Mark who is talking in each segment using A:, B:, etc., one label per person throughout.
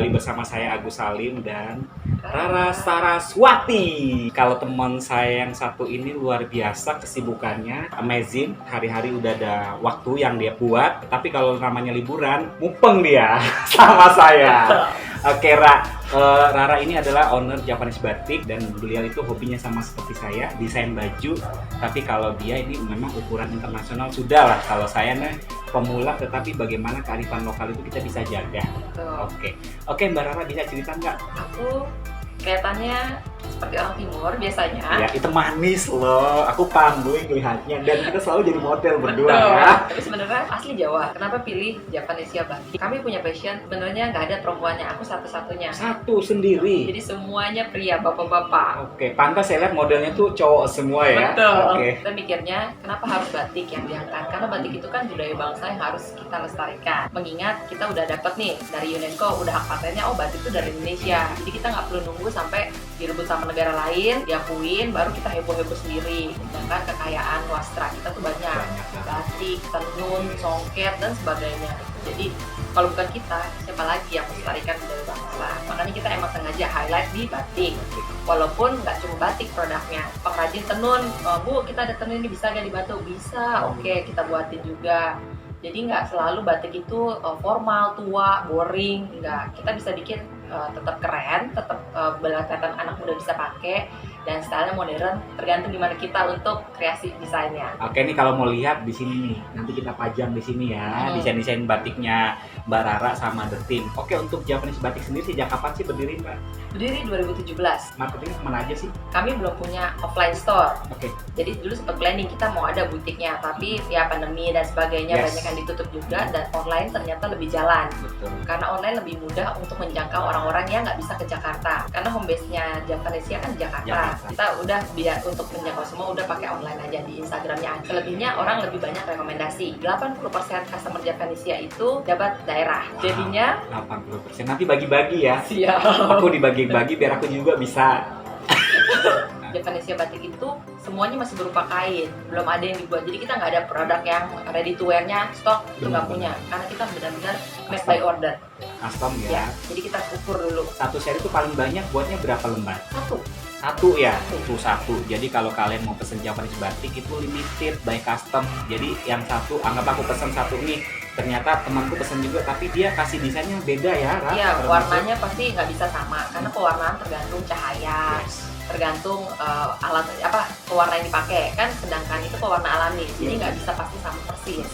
A: kembali bersama saya Agus Salim dan Rara Saraswati. Kalau teman saya yang satu ini luar biasa kesibukannya, amazing. Hari-hari udah ada waktu yang dia buat. Tapi kalau namanya liburan, mupeng dia sama saya. Oke, Rara ini adalah owner Japanese Batik dan beliau itu hobinya sama seperti saya, desain baju. Tapi kalau dia ini memang ukuran internasional sudah lah. Kalau saya nih pemula, tetapi bagaimana kearifan lokal itu kita bisa jaga. Oke, Mbak Rara bisa cerita nggak?
B: Aku kelihatannya seperti orang timur biasanya.
A: Ya, itu manis loh. Aku panggui melihatnya dan kita selalu jadi model berdua.
B: Betul.
A: Ya.
B: Tapi sebenarnya asli Jawa. Kenapa pilih Japanese Batik? Kami punya passion. Sebenarnya nggak ada perempuannya. Aku satu-satunya.
A: Satu sendiri.
B: Jadi semuanya pria, bapak-bapak.
A: Oke, pantas saya lihat modelnya tuh cowok semua ya.
B: Betul.
A: Oke.
B: Kita mikirnya kenapa harus batik yang diangkat? Karena batik itu kan budaya bangsa yang harus kita lestarikan. Mengingat kita udah dapat nih dari UNESCO, udah hak patennya, oh batik itu dari Indonesia. Jadi kita nggak perlu nunggu sampai direbut sama negara lain, diakuin, baru kita heboh-heboh sendiri. Sedangkan kekayaan wastra kita tuh banyak. Batik, tenun, songket, dan sebagainya. Jadi kalau bukan kita, siapa lagi yang melestarikan budaya bangsa? Makanya kita emang sengaja highlight di batik. Walaupun nggak cuma batik produknya, pengrajin tenun, Bu kita ada tenun ini bisa nggak dibantu? Bisa, oke kita buatin juga. Jadi nggak selalu batik itu formal, tua, boring, nggak. Kita bisa bikin tetap keren, tetap kelihatan anak muda bisa pakai, dan stylenya modern, tergantung gimana kita untuk kreasi desainnya.
A: Oke nih kalau mau lihat di sini nih, nanti kita pajang di sini ya, desain-desain batiknya Mbak Rara sama The Team. Oke, untuk Japanese Batik sendiri sejak kapan sih berdiri, Mbak?
B: Berdiri 2017.
A: Marketingnya kemana aja sih?
B: Kami belum punya offline store.
A: Oke.
B: Jadi dulu sempat planning kita mau ada butiknya, tapi ya pandemi dan sebagainya banyak yang ditutup juga, dan online ternyata lebih jalan.
A: Betul.
B: Karena online lebih mudah untuk menjangkau orang-orang yang nggak bisa ke Jakarta. Karena home base-nya Japanese kan Jakarta. Kita udah biar untuk menjangkau semua udah pakai online aja di Instagramnya. Selebihnya orang lebih banyak rekomendasi. 80% customer Japanese itu dapat daerah. Jadinya
A: 80%. Nanti bagi-bagi ya.
B: siap.
A: Aku dibagi-bagi biar aku juga bisa.
B: Japanese Batik itu semuanya masih berupa kain, belum ada yang dibuat. Jadi kita nggak ada produk yang ready to wear-nya stok, itu nggak punya. Karena kita benar-benar made by order.
A: Custom
B: Ya,
A: ya.
B: jadi kita ukur dulu.
A: Satu seri itu paling banyak buatnya berapa lembar?
B: Satu.
A: Ya, itu satu. Jadi kalau kalian mau pesen Japanese Batik itu limited by custom. Jadi yang satu, anggap aku pesen satu nih, ternyata temanku pesen juga, tapi dia kasih desainnya beda ya, Ra?
B: Iya, warnanya pasti nggak bisa sama, karena pewarnaan tergantung cahaya, tergantung alat pewarna yang dipakai kan. Sedangkan itu pewarna alami, jadi nggak bisa pasti sama persis.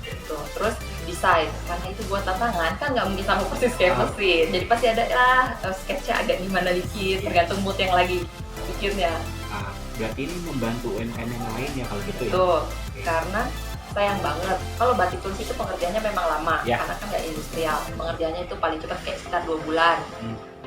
B: Gitu. Terus desain, karena itu buatan tangan kan nggak mungkin sama persis kayak mesin. Jadi pasti ada sketchnya agak gimana dikit, tergantung mood yang lagi bikinnya.
A: Berarti ini membantu UMKM yang lain ya kalau gitu ya?
B: Tuh, karena sayang banget kalau batik tulis itu pengerjaannya memang lama, karena kan nggak industrial. Pengerjaannya itu paling cepat kayak sekitar 2 bulan.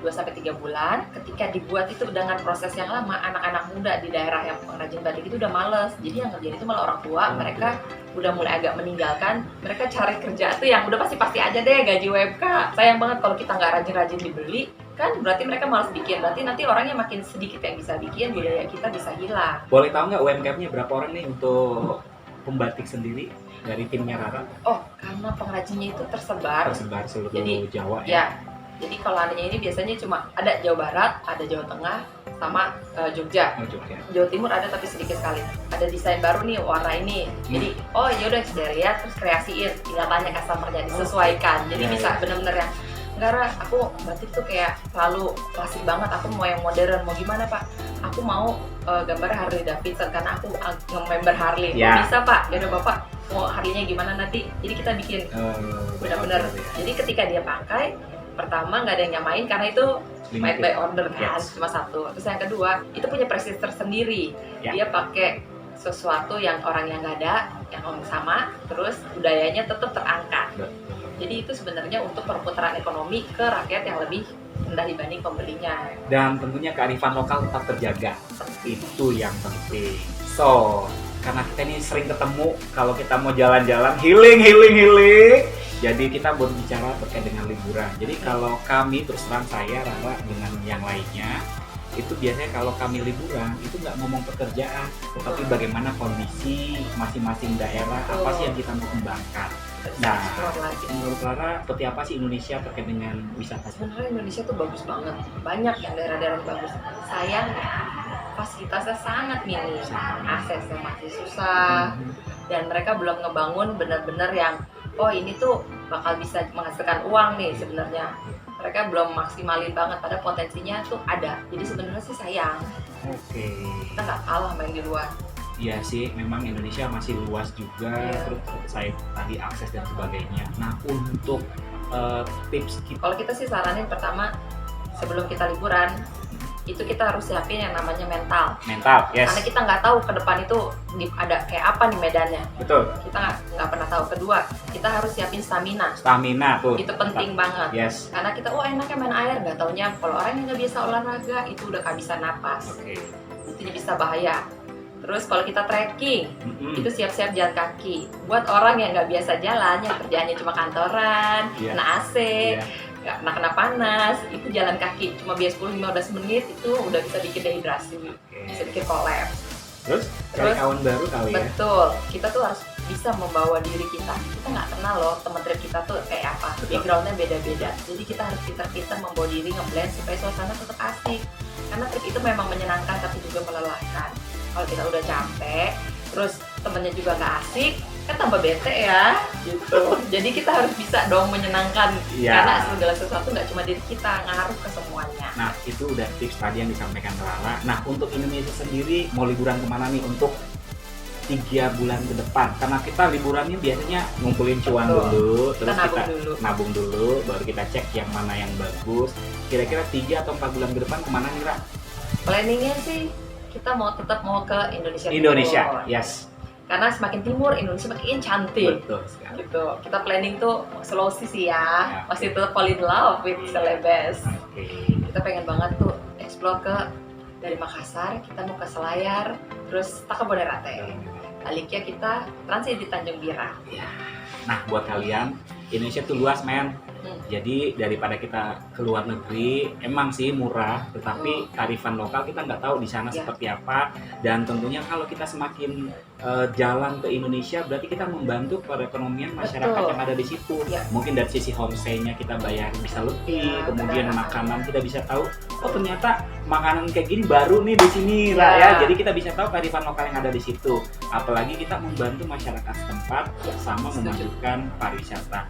B: 2-3 bulan. Ketika dibuat itu dengan proses yang lama, anak-anak muda di daerah yang pengrajin batik itu udah males. Jadi yang ngerjain itu malah orang tua. Mereka udah mulai agak meninggalkan. Mereka cari kerja tuh yang udah pasti aja deh gaji WFK. Sayang banget kalau kita nggak rajin-rajin dibeli, kan berarti mereka malas bikin. Berarti nanti orangnya makin sedikit yang bisa bikin, budaya kita bisa hilang.
A: Boleh tahu nggak UMKM-nya berapa orang nih untuk pembatik sendiri dari timnya Rara?
B: Oh, karena pengrajinnya itu tersebar
A: seluruh
B: jadi,
A: Jawa ya?
B: Jadi kalau adanya ini biasanya cuma ada Jawa Barat, ada Jawa Tengah, sama Jogja. Jawa Timur ada tapi sedikit sekali. Ada desain baru nih warna ini. Jadi yaudah dari ya terus kreasiin. Tinggal tanya customernya disesuaikan. Jadi bisa bener-bener yang enggak, aku batik tuh kayak selalu klasik banget. Aku mau yang modern. Mau gimana Pak? Aku mau gambar Harley Davidson karena aku nge-member Harley. Bisa Pak? Yaudah Bapak mau Harley-nya gimana nanti? Jadi kita bikin bener-bener. Jadi ketika dia pakai, pertama nggak ada yang nyamain karena itu made by order kan, cuma satu. Terus yang kedua, itu punya prestis tersendiri. Dia pakai sesuatu yang orang yang nggak ada, yang sama, terus budayanya tetap terangkat. Jadi itu sebenarnya untuk perputaran ekonomi ke rakyat yang lebih rendah dibanding pembelinya.
A: Dan tentunya kearifan lokal tetap terjaga. Itu yang penting. So, karena kita ini sering ketemu kalau kita mau jalan-jalan healing. Jadi kita berbicara terkait dengan liburan. Jadi kalau kami terus terang saya Rara dengan yang lainnya itu biasanya kalau kami liburan itu nggak ngomong pekerjaan, tetapi bagaimana kondisi masing-masing daerah, apa sih yang kita mau kembangkan. Nah,
B: explore lagi.
A: menurut Rara seperti apa sih Indonesia terkait dengan wisata?
B: Sebenarnya Indonesia tuh bagus banget, banyak yang daerah-daerah yang bagus. Sayang fasilitasnya sangat minim, aksesnya masih susah, dan mereka belum ngebangun benar-benar yang oh ini tuh bakal bisa menghasilkan uang nih sebenarnya. Mereka belum maksimalin banget, pada potensinya tuh ada. Jadi sebenarnya sih sayang.
A: Oke.
B: Kita nggak kalah main di luar.
A: Iya sih, memang Indonesia masih luas juga, terus saya tadi akses dan sebagainya. Nah, untuk tips kita,
B: Kalau kita sih saranin pertama sebelum kita liburan itu kita harus siapin yang namanya mental.
A: yes.
B: Karena kita nggak tahu ke depan itu ada kayak apa nih medannya.
A: Betul.
B: Kita nggak pernah tahu. Kedua, kita harus siapin stamina.
A: Stamina tuh.
B: Itu penting banget.
A: Yes.
B: Karena kita enaknya main air, nggak taunya kalau orang yang nggak biasa olahraga itu udah kehabisan napas.
A: Oke.
B: Itu bisa bahaya. Terus kalau kita trekking, itu siap-siap jalan kaki. Buat orang yang nggak biasa jalan, yang kerjaannya cuma kantoran, kena AC, nggak kena panas, itu jalan kaki cuma biasa 10-15 menit itu udah bisa bikin dehidrasi, bisa bikin kolaps.
A: Terus cari kawan baru kali ya.
B: Betul, kita tuh harus bisa membawa diri kita. Kita nggak kenal loh teman trip kita tuh kayak apa, backgroundnya beda-beda. Jadi kita harus pintar-pintar membawa diri ngeblend supaya suasana tetap asik. Karena trip itu memang menyenangkan tapi juga melelahkan. Kalau kita udah capek, terus temennya juga nggak asik, kan tambah bete ya, gitu. Jadi kita harus bisa dong menyenangkan, karena segala sesuatu nggak cuma diri kita, ngaruh ke semuanya.
A: Nah, itu udah tips tadi yang disampaikan Rara. Nah, untuk Indonesia sendiri mau liburan kemana nih untuk 3 bulan ke depan? Karena kita liburannya biasanya ngumpulin cuan dulu, terus kita nabung dulu, baru kita cek yang mana yang bagus. Kira-kira 3 atau 4 bulan ke depan kemana nih, Ra?
B: Planningnya sih kita tetap mau ke Indonesia.
A: Yes.
B: Karena semakin timur Indonesia makin cantik.
A: Betul sekali.
B: Gitu. Kita planning tuh Sulawesi sih ya. Masih tetap fall in love with Celebes. Kita pengen banget tuh explore dari Makassar, kita mau ke Selayar, terus kita ke Bonerate. Baliknya kita transit di Tanjung Bira.
A: Nah, buat kalian, Indonesia tuh luas, men. Jadi daripada kita ke luar negeri, emang sih murah, tetapi tarifan lokal kita nggak tahu di sana seperti apa. Dan tentunya kalau kita semakin jalan ke Indonesia, berarti kita membantu perekonomian masyarakat yang ada di situ. Mungkin dari sisi homestay-nya kita bayar bisa lebih, kemudian makanan kita bisa tahu, oh ternyata makanan kayak gini baru nih di sini, lah ya. Jadi kita bisa tahu tarifan lokal yang ada di situ. Apalagi kita membantu masyarakat setempat sama memajukan pariwisata.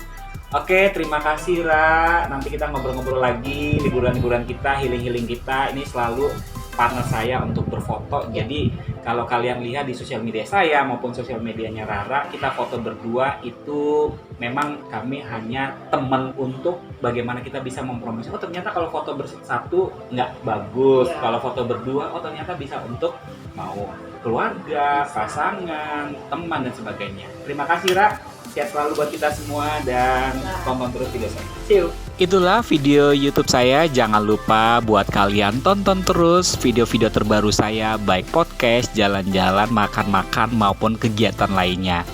A: Oke, terima kasih Ra. Nanti kita ngobrol-ngobrol lagi, liburan-liburan kita, healing-healing kita. Ini selalu partner saya untuk berfoto. Jadi kalau kalian lihat di sosial media saya maupun sosial medianya Rara, kita foto berdua itu memang kami hanya teman untuk bagaimana kita bisa mempromosikan. Oh ternyata kalau foto bersatu nggak bagus. Kalau foto berdua, oh ternyata bisa untuk mau keluarga, pasangan, teman dan sebagainya. Terima kasih Ra. Sehat selalu buat kita semua dan tonton terus video saya. See you. Itulah video YouTube saya. Jangan lupa buat kalian tonton terus video-video terbaru saya, baik podcast, jalan-jalan, makan-makan maupun kegiatan lainnya.